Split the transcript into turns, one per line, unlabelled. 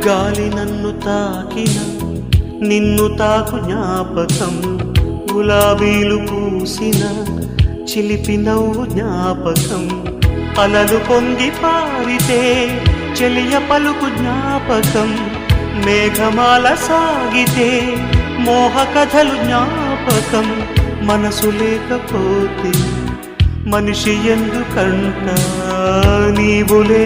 గాలి నన్ను తాకిన నిన్ను తాకు జ్ఞాపకం, గులాబీలు పూసిన చిలిపి నవ్వు జ్ఞాపకం, అలలు పొంగి పారితే చెలియ పలుకు జ్ఞాపకం, మేఘమాల సాగితే మోహ కథలు జ్ఞాపకం. మనసు లేకపోతే మనిషి ఎందుకంట నీవులే